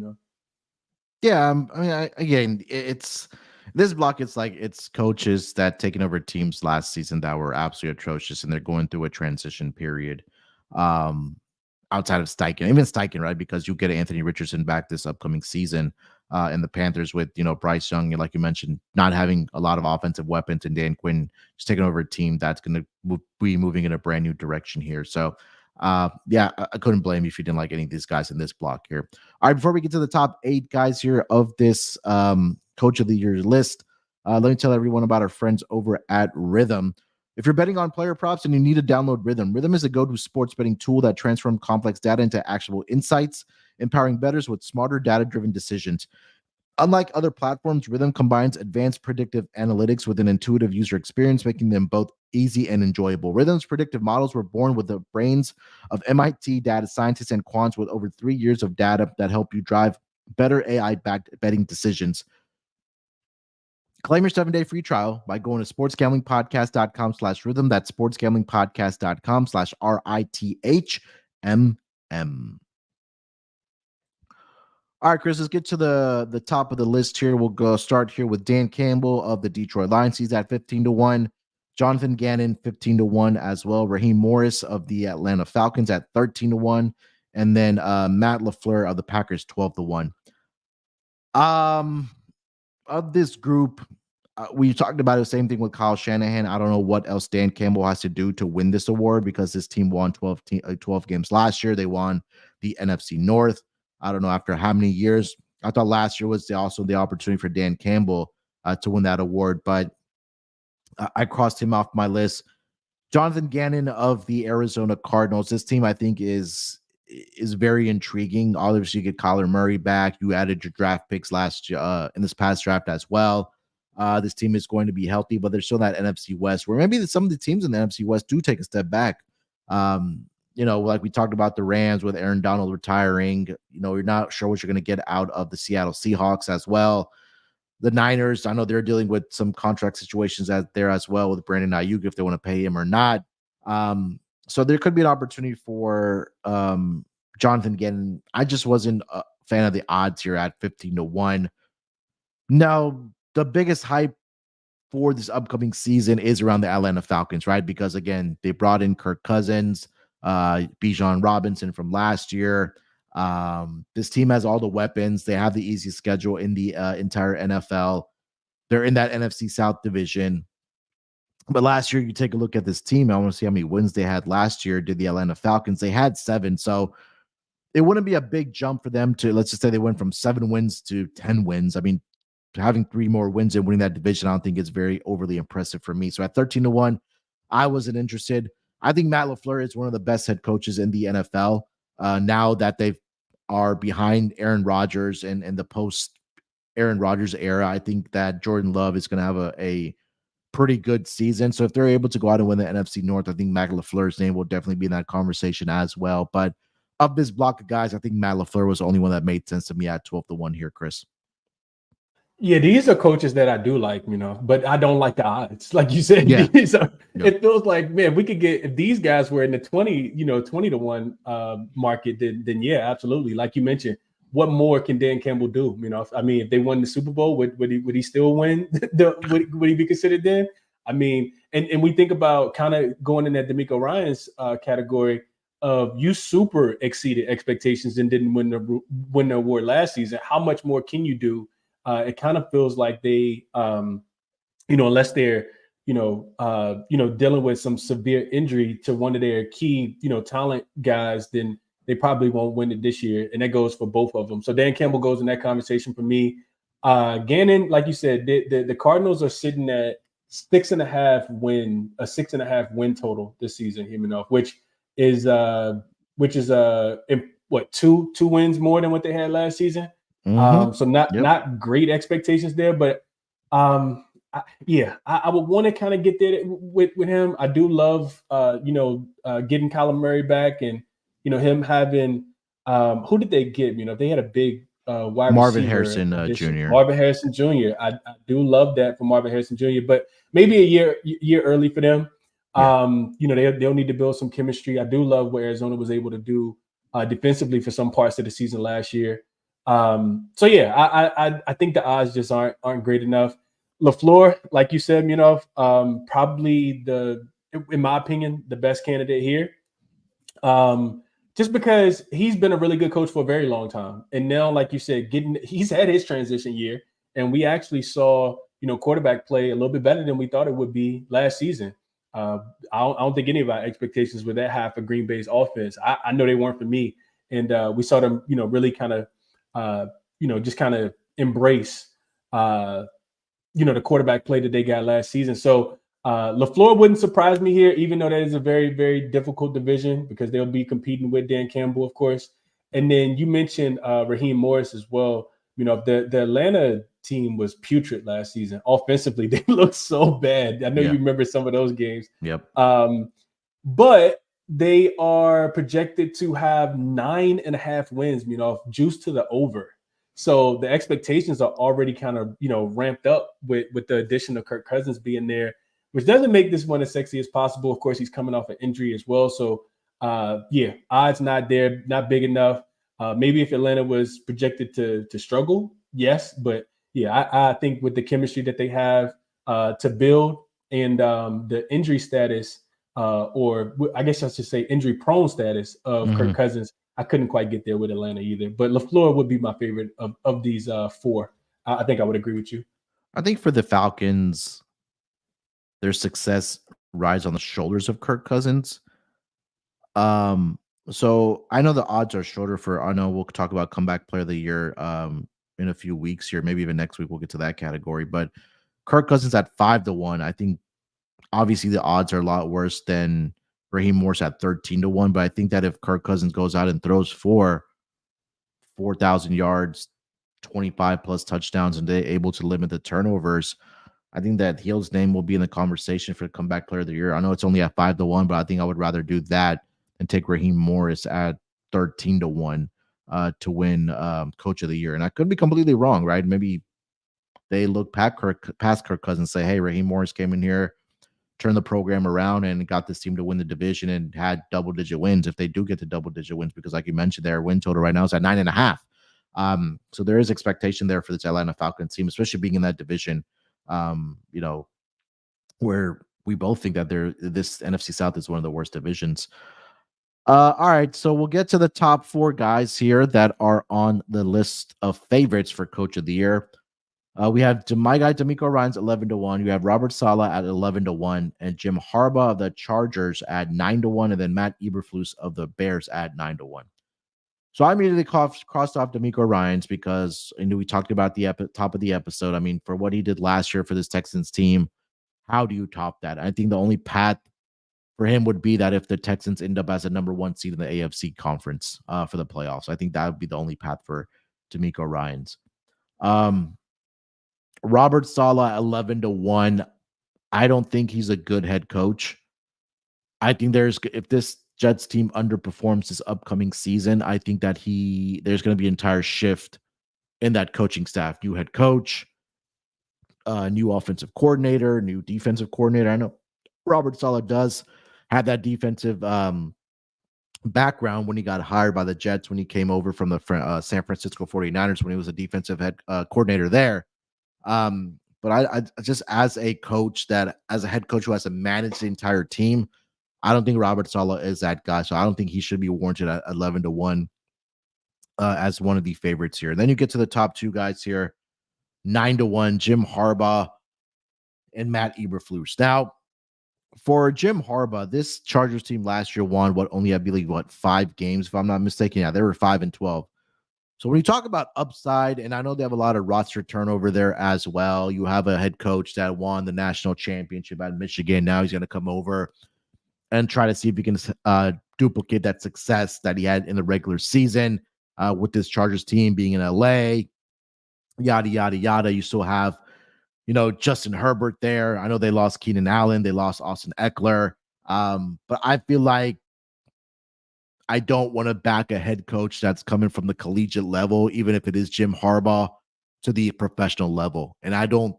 Yeah, I mean, again, it's this block. It's like it's coaches that taken over teams last season that were absolutely atrocious, and they're going through a transition period. Um, Outside of Steichen, even Steichen, right? Because you get Anthony Richardson back this upcoming season, and the Panthers with Bryce Young, and like you mentioned, not having a lot of offensive weapons, and Dan Quinn just taking over a team that's going to be moving in a brand new direction here. So, yeah, I couldn't blame you if you didn't like any of these guys in this block here. All right, before we get to the top 8 guys here of this Coach of the Year list, let me tell everyone about our friends over at Rhythm. If you're betting on player props and you need to download Rhythm, Rhythm is a go-to sports betting tool that transforms complex data into actionable insights, empowering bettors with smarter data-driven decisions. Unlike other platforms, Rhythm combines advanced predictive analytics with an intuitive user experience, making them both easy and enjoyable. Rhythm's predictive models were born with the brains of MIT data scientists and quants with over 3 years of data that help you drive better AI-backed betting decisions. Claim your 7-day free trial by going to sportsgamblingpodcast.com/rhythm. That's sportsgamblingpodcast.com/RITHMM. All right, Chris, let's get to the top of the list here. We'll go start here with Dan Campbell of the Detroit Lions. He's at 15-1. Jonathan Gannon, 15-1 as well. Raheem Morris of the Atlanta Falcons at 13-1. And then Matt LaFleur of the Packers, 12-1. Of this group, we talked about the same thing with Kyle Shanahan. I don't know what else Dan Campbell has to do to win this award because his team won 12 games last year. They won the NFC North. I don't know after how many years. I thought last year was also the opportunity for Dan Campbell to win that award, but I crossed him off my list. Jonathan Gannon of the Arizona Cardinals. This team, I think, is very intriguing. Obviously, you get Kyler Murray back. You added your draft picks last year in this past draft as well. This team is going to be healthy, but there's still that NFC West where maybe some of the teams in the NFC West do take a step back. Like we talked about the Rams with Aaron Donald retiring. You're not sure what you're going to get out of the Seattle Seahawks as well. The Niners, I know they're dealing with some contract situations out there as well with Brandon Ayuk if they want to pay him or not. So there could be an opportunity for Jonathan Gannon. I just wasn't a fan of the odds here at 15-1. Now, the biggest hype for this upcoming season is around the Atlanta Falcons, right? Because again, they brought in Kirk Cousins, Bijan Robinson from last year. This team has all the weapons. They have the easiest schedule in the entire NFL. They're in that NFC South division. But last year, you take a look at this team. I want to see how many wins they had last year. Did the Atlanta Falcons? They had 7. So it wouldn't be a big jump for them to, let's just say they went from 7 wins to 10 wins. I mean, having 3 more wins and winning that division, I don't think it's very overly impressive for me. So at 13-1, I wasn't interested. I think Matt LaFleur is one of the best head coaches in the NFL. Now that they are behind Aaron Rodgers and the post Aaron Rodgers era, I think that Jordan Love is going to have a pretty good season. So if they're able to go out and win the NFC North, I think Matt LaFleur's name will definitely be in that conversation as well. But of this block of guys, I think Matt LaFleur was the only one that made sense to me at 12-1 here, Chris. Yeah, these are coaches that I do like, but I don't like the odds. Like you said, It feels like, man, we could get, if these guys were in the 20-1 market, then yeah, absolutely. Like you mentioned, what more can Dan Campbell do? I mean, if they won the Super Bowl, would he still win? Would he be considered then? I mean, and we think about kind of going in that D'Amico Ryans category of you super exceeded expectations and didn't win the award last season. How much more can you do? It kind of feels like they, unless they're, dealing with some severe injury to one of their key, talent guys, then they probably won't win it this year. And that goes for both of them. So Dan Campbell goes in that conversation for me. Gannon, like you said, the Cardinals are sitting at 6.5 win total this season, which is two wins more than what they had last season. So not great expectations there, but I would want to kind of get there with him. I do love, getting Kyler Murray back, and him having who did they get? They had a big wide Marvin receiver Harrison addition, Jr. Marvin Harrison Jr. I do love that for Marvin Harrison Jr. But maybe a year early for them. Yeah. They'll need to build some chemistry. I do love what Arizona was able to do defensively for some parts of the season last year. So yeah, I think the odds just aren't great enough. LaFleur, like you said, probably in my opinion, the best candidate here. Just because he's been a really good coach for a very long time. And now, like you said, he's had his transition year, and we actually saw, quarterback play a little bit better than we thought it would be last season. I don't think any of our expectations were that high for Green Bay's offense. I know they weren't for me. And we saw them, really kind of, just kind of embrace, the quarterback play that they got last season. So LaFleur wouldn't surprise me here, even though that is a very, very difficult division because they'll be competing with Dan Campbell, of course. And then you mentioned Raheem Morris as well. The Atlanta team was putrid last season. Offensively, they looked so bad. I know you remember some of those games. Yep. But they are projected to have 9.5 wins, juice to the over. So the expectations are already kind of, ramped up with the addition of Kirk Cousins being there, which doesn't make this one as sexy as possible. Of course, he's coming off an injury as well. So, odds not there, not big enough. Maybe if Atlanta was projected to struggle, yes. But, I think with the chemistry that they have to build and the injury status, or I guess I should say injury-prone status of Kirk Cousins, I couldn't quite get there with Atlanta either. But LaFleur would be my favorite of these four. I think I would agree with you. I think for the Falcons, their success rides on the shoulders of Kirk Cousins. So I know the odds are shorter I know we'll talk about comeback player of the year in a few weeks here, maybe even next week we'll get to that category. But Kirk Cousins at 5-1. I think obviously the odds are a lot worse than Raheem Morris at 13-1. But I think that if Kirk Cousins goes out and throws for 4,000 yards, 25 plus touchdowns, and they're able to limit the turnovers, I think that Hill's name will be in the conversation for comeback player of the year. I know it's only at 5-1, but I think I would rather do that and take Raheem Morris at 13-1 to win coach of the year. And I could be completely wrong, right? Maybe they look past Kirk Cousins and say, hey, Raheem Morris came in here, turned the program around, and got this team to win the division and had double-digit wins. If they do get to double-digit wins, because like you mentioned, their win total right now is at 9.5. So there is expectation there for this Atlanta Falcons team, especially being in that division, where we both think that this NFC South is one of the worst divisions. All right, so we'll get to the top four guys here that are on the list of favorites for coach of the year. We have my guy DeMeco Ryans 11-1. You have Robert Saleh at 11-1, and Jim Harbaugh of the Chargers at 9-1, and then Matt Eberflus of the Bears at 9-1. So I immediately crossed off DeMeco Ryans because I knew we talked about the top of the episode. I mean, for what he did last year for this Texans team, how do you top that? I think the only path for him would be that if the Texans end up as a number 1 seed in the AFC conference for the playoffs. I think that would be the only path for DeMeco Ryans. Robert Saleh 11-1. I don't think he's a good head coach. I think if this Jets team underperforms this upcoming season, I think that there's going to be an entire shift in that coaching staff. New head coach, new offensive coordinator, new defensive coordinator. I know Robert Saleh does have that defensive background when he got hired by the Jets, when he came over from the San Francisco 49ers, when he was a defensive head coordinator there. But I just as a head coach who has to manage the entire team, I don't think Robert Saleh is that guy. So I don't think he should be warranted at 11-1 as one of the favorites here. And then you get to the top two guys here, 9-1, Jim Harbaugh and Matt Eberflus. Now, for Jim Harbaugh, this Chargers team last year won I believe 5 games, if I'm not mistaken. Yeah, they were 5-12. So when you talk about upside, and I know they have a lot of roster turnover there as well. You have a head coach that won the national championship at Michigan. Now he's going to come over and try to see if he can duplicate that success that he had in the regular season with this Chargers team being in LA, yada, yada, yada. You still have, Justin Herbert there. I know they lost Keenan Allen. They lost Austin Eckler. But I feel like I don't want to back a head coach that's coming from the collegiate level, even if it is Jim Harbaugh, to the professional level. And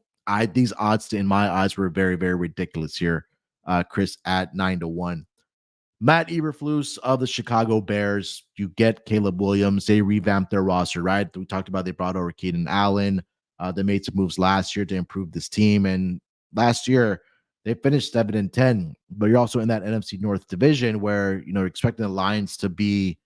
these odds in my eyes were very, very ridiculous here, Chris, at 9-1. Matt Eberflus of the Chicago Bears. You get Caleb Williams. They revamped their roster, right? We talked about they brought over Keenan Allen. They made some moves last year to improve this team. And last year, they finished 7-10. But you're also in that NFC North division where, you're expecting the Lions to be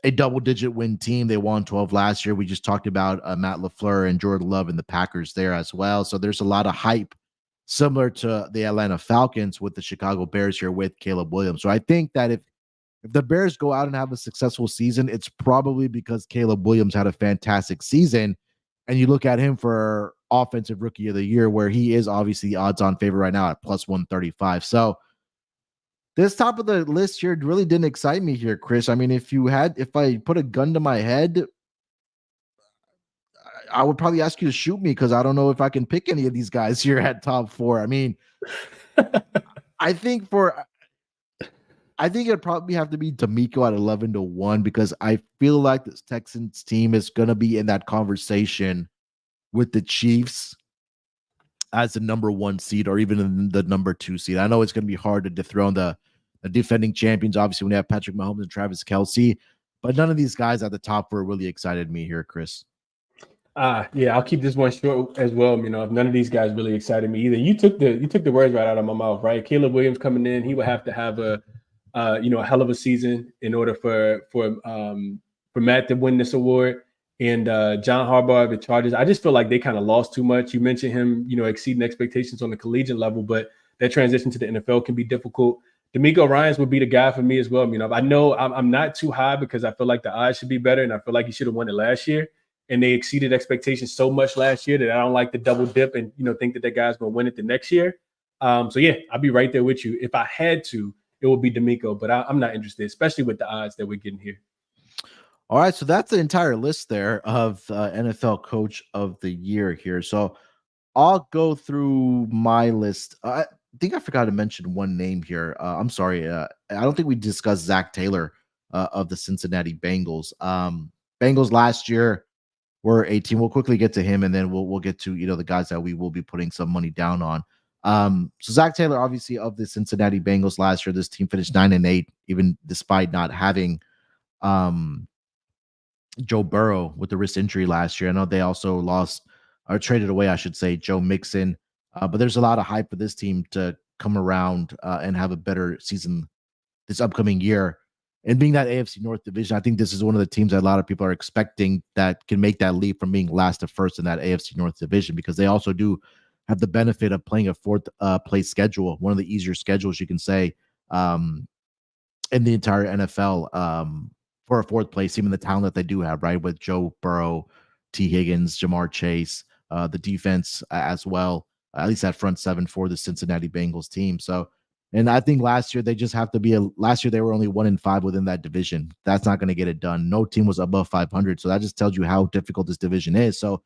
a double-digit win team. They won 12 last year. We just talked about Matt LaFleur and Jordan Love and the Packers there as well. So there's a lot of hype similar to the Atlanta Falcons with the Chicago Bears here with Caleb Williams. So I think that if the Bears go out and have a successful season, it's probably because Caleb Williams had a fantastic season. And you look at him for offensive rookie of the year, where he is obviously the odds-on favorite right now at plus 135. So this top of the list here really didn't excite me here, Chris. I mean, if I put a gun to my head, I would probably ask you to shoot me because I don't know if I can pick any of these guys here at top 4. I mean, I think it'd probably have to be D'Amico at 11-1 because I feel like this Texans team is going to be in that conversation with the Chiefs as the number 1 seed or even the number 2 seed. I know it's going to be hard to dethrone the defending champions, obviously, when you have Patrick Mahomes and Travis Kelce, but none of these guys at the top 4 really excited me here, Chris. Yeah, I'll keep this one short as well. If none of these guys really excited me either. You took the words right out of my mouth, right? Caleb Williams coming in, he would have to have a hell of a season in order for Matt to win this award. And John Harbaugh, the Chargers, I just feel like they kind of lost too much. You mentioned him, exceeding expectations on the collegiate level, but that transition to the NFL can be difficult. D'Amico Ryans would be the guy for me as well. I know I'm not too high because I feel like the odds should be better, and I feel like he should have won it last year. And they exceeded expectations so much last year that I don't like to double dip and think that guy's going to win it the next year. So yeah, I'll be right there with you. If I had to, it would be D'Amico, but I'm not interested, especially with the odds that we're getting here. All right, so that's the entire list there of NFL Coach of the Year here. So I'll go through my list. I think I forgot to mention one name here. I'm sorry. I don't think we discussed Zach Taylor of the Cincinnati Bengals. Bengals last year were a team. We'll quickly get to him, and then we'll get to the guys that we will be putting some money down on. So Zach Taylor, obviously, of the Cincinnati Bengals last year, this team finished 9-8, even despite not having Joe Burrow with the wrist injury last year. I know they also lost or traded away, I should say, Joe Mixon. But there's a lot of hype for this team to come around and have a better season this upcoming year. And being that AFC North division, I think this is one of the teams that a lot of people are expecting that can make that leap from being last to first in that AFC North division, because they also do have the benefit of playing a fourth place schedule, one of the easier schedules you can say in the entire NFL for a fourth place, even the talent that they do have, right? With Joe Burrow, T. Higgins, Jamar Chase, the defense as well, at least that front seven for the Cincinnati Bengals team. So, and I think last year they just have to be last year they were only 1-5 within that division. That's not going to get it done. No team was above 500. So that just tells you how difficult this division is. So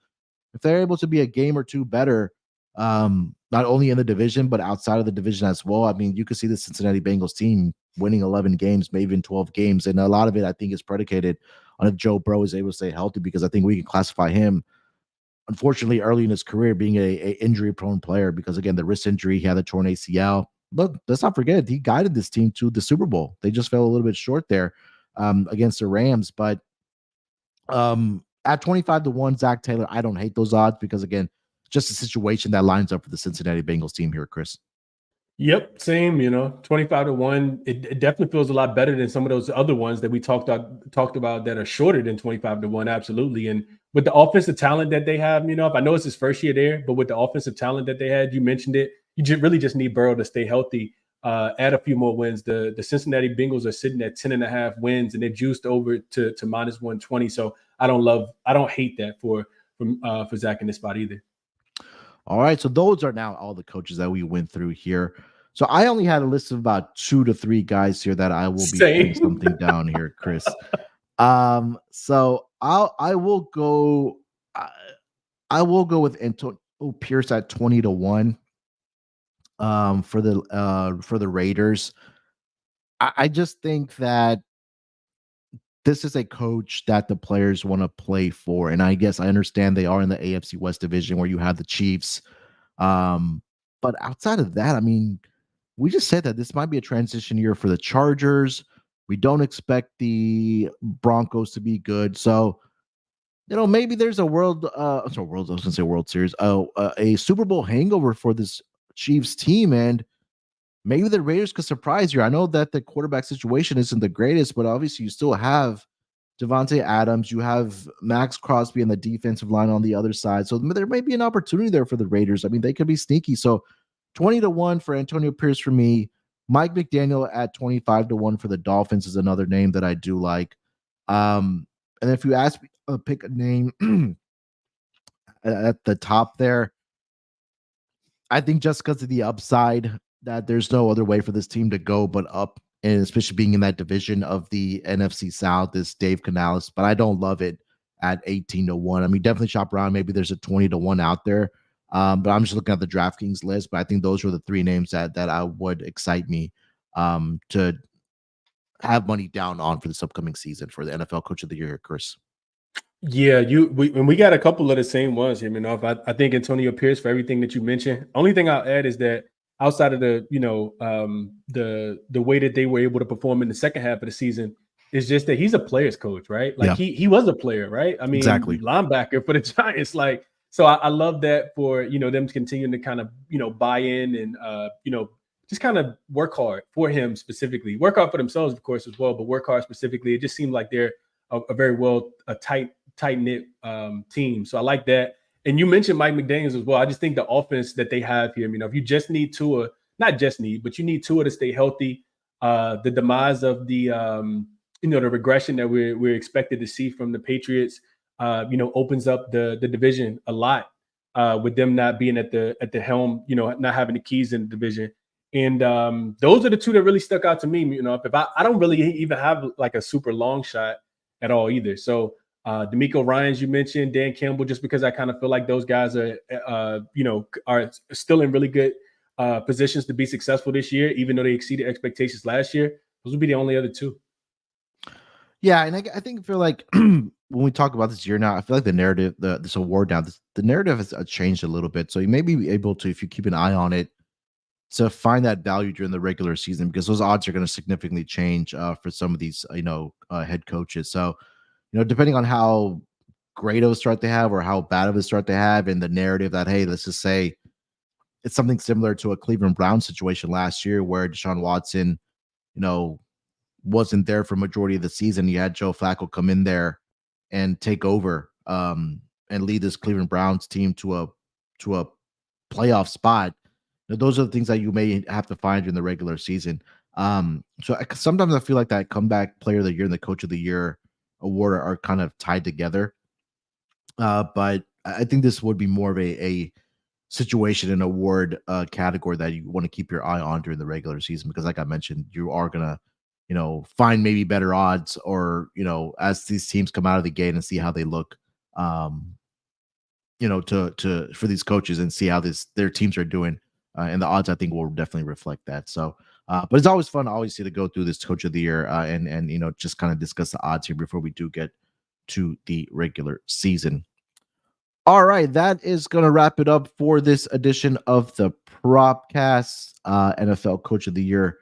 if they're able to be a game or two better, not only in the division, but outside of the division as well, I mean, you could see the Cincinnati Bengals team winning 11 games, maybe even 12 games. And a lot of it, I think, is predicated on if Joe Burrow is able to stay healthy, because I think we can classify him, unfortunately, early in his career being a injury-prone player, because, again, the wrist injury, he had a torn ACL. Look, let's not forget, he guided this team to the Super Bowl. They just fell a little bit short there against the Rams. But at 25-1, Zach Taylor, I don't hate those odds because, again, just a situation that lines up for the Cincinnati Bengals team here, Chris. Yep, same, 25-1. It definitely feels a lot better than some of those other ones that we talked about that are shorter than 25-1. Absolutely. And with the offensive talent that they have, I know it's his first year there, but with the offensive talent that they had, you mentioned it, you really just need Burrow to stay healthy, add a few more wins. The Cincinnati Bengals are sitting at 10.5 wins, and they're juiced over to minus 120. So I don't hate that for Zach in this spot either. All right, so those are now all the coaches that we went through here. So I only had a list of about 2 to 3 guys here that I will be putting something down here, Chris. So I will go with Antonio. Pierce at 20-1 for the Raiders. I just think that this is a coach that the players want to play for. And I guess I understand they are in the AFC West division where you have the Chiefs. But outside of that, I mean, we just said that this might be a transition year for the Chargers. We don't expect the Broncos to be good. So, maybe there's a I was going to say World Series, a Super Bowl hangover for this Chiefs team. And maybe the Raiders could surprise you. I know that the quarterback situation isn't the greatest, but obviously you still have Devontae Adams. You have Max Crosby and the defensive line on the other side. So there may be an opportunity there for the Raiders. I mean, they could be sneaky. So 20-1 for Antonio Pierce for me. Mike McDaniel at 25-1 for the Dolphins is another name that I do like. And if you ask me to pick a name at the top there, I think just because of the upside, that there's no other way for this team to go but up, and especially being in that division of the NFC South is Dave Canales, but I don't love it at 18-1. I mean, definitely shop around. Maybe there's a 20-1 out there, but I'm just looking at the DraftKings list. But I think those were the three names that I would excite me to have money down on for this upcoming season for the NFL Coach of the Year, Chris. Yeah, we got a couple of the same ones here, I think Antonio Pierce for everything that you mentioned. Only thing I'll add is that outside of the the way that they were able to perform in the second half of the season, is just that he's a player's coach, right? Like he was a player, right? I mean, exactly. Linebacker for the Giants. Like, so I love that for them continuing to kind of buy in and just kind of work hard for him specifically, work hard for themselves, of course, as well, but work hard specifically. It just seemed like they're a very tight-knit team. So I like that. And you mentioned Mike McDaniels as well. I just think the offense that they have here, if you just need Tua, not just need, but you need Tua to stay healthy. The demise of the the regression that we're expected to see from the Patriots, opens up the division a lot, with them not being at the helm, not having the keys in the division. And those are the two that really stuck out to me. If I don't really even have like a super long shot at all either. So D'Amico Ryans, you mentioned, Dan Campbell, just because I kind of feel like those guys are still in really good positions to be successful this year, even though they exceeded expectations last year. Those would be the only other two. Yeah, and I feel like when we talk about this year now, I feel like the narrative, this award now, the narrative has changed a little bit. So you may be able to, if you keep an eye on it, to find that value during the regular season, because those odds are going to significantly change for some of these, head coaches. So, depending on how great of a start they have or how bad of a start they have, and the narrative that, hey, let's just say it's something similar to a Cleveland Browns situation last year where Deshaun Watson, wasn't there for majority of the season. You had Joe Flacco come in there and take over and lead this Cleveland Browns team to a playoff spot. Those are the things that you may have to find in the regular season. Sometimes I feel like that comeback player of the year and the coach of the year award are kind of tied together. But I think this would be more of a situation and award category that you want to keep your eye on during the regular season, because like I mentioned, you are going to, find maybe better odds, or, as these teams come out of the gate and see how they look, for these coaches and see how their teams are doing. And the odds, I think, will definitely reflect that. So, but it's always fun, obviously, to go through this coach of the year and just kind of discuss the odds here before we do get to the regular season. All right, that is going to wrap it up for this edition of the Propcast, NFL Coach of the Year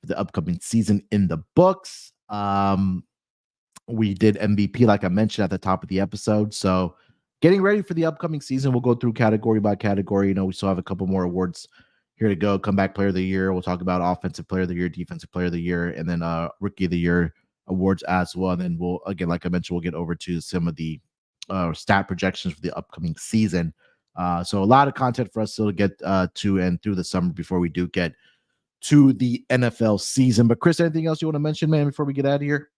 for the upcoming season in the books. We did MVP, like I mentioned at the top of the episode. So, getting ready for the upcoming season, we'll go through category by category. We still have a couple more awards here to go. Comeback Player of the Year. We'll talk about Offensive Player of the Year, Defensive Player of the Year, and then Rookie of the Year awards as well. And then we'll, again, like I mentioned, we'll get over to some of the stat projections for the upcoming season. So a lot of content for us still to get to and through the summer before we do get to the NFL season. But Chris, anything else you want to mention, man, before we get out of here?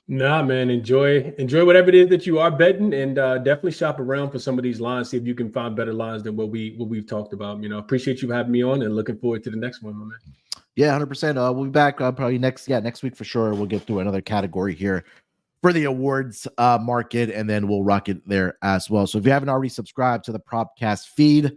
Nah, man, enjoy whatever it is that you are betting, and definitely shop around for some of these lines. See if you can find better lines than what we've talked about. Appreciate you having me on, and looking forward to the next one, my man. Yeah, 100%. We'll be back probably next week for sure. We'll get through another category here for the awards market, and then we'll rock it there as well. So if you haven't already subscribed to the Propcast feed,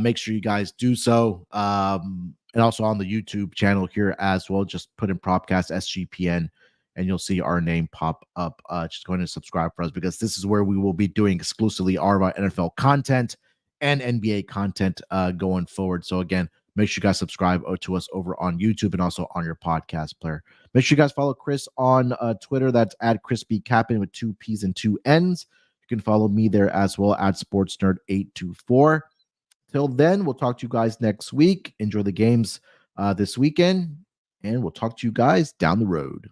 make sure you guys do so. And also on the YouTube channel here as well, just put in Propcast SGPN and you'll see our name pop up. Just go ahead and subscribe for us, because this is where we will be doing exclusively our NFL content and NBA content going forward. So again, make sure you guys subscribe to us over on YouTube and also on your podcast player. Make sure you guys follow Chris on Twitter. That's at ChrisBeCappinn with 2 P's and 2 N's. You can follow me there as well at SportsNerd824. Till then, we'll talk to you guys next week. Enjoy the games this weekend, and we'll talk to you guys down the road.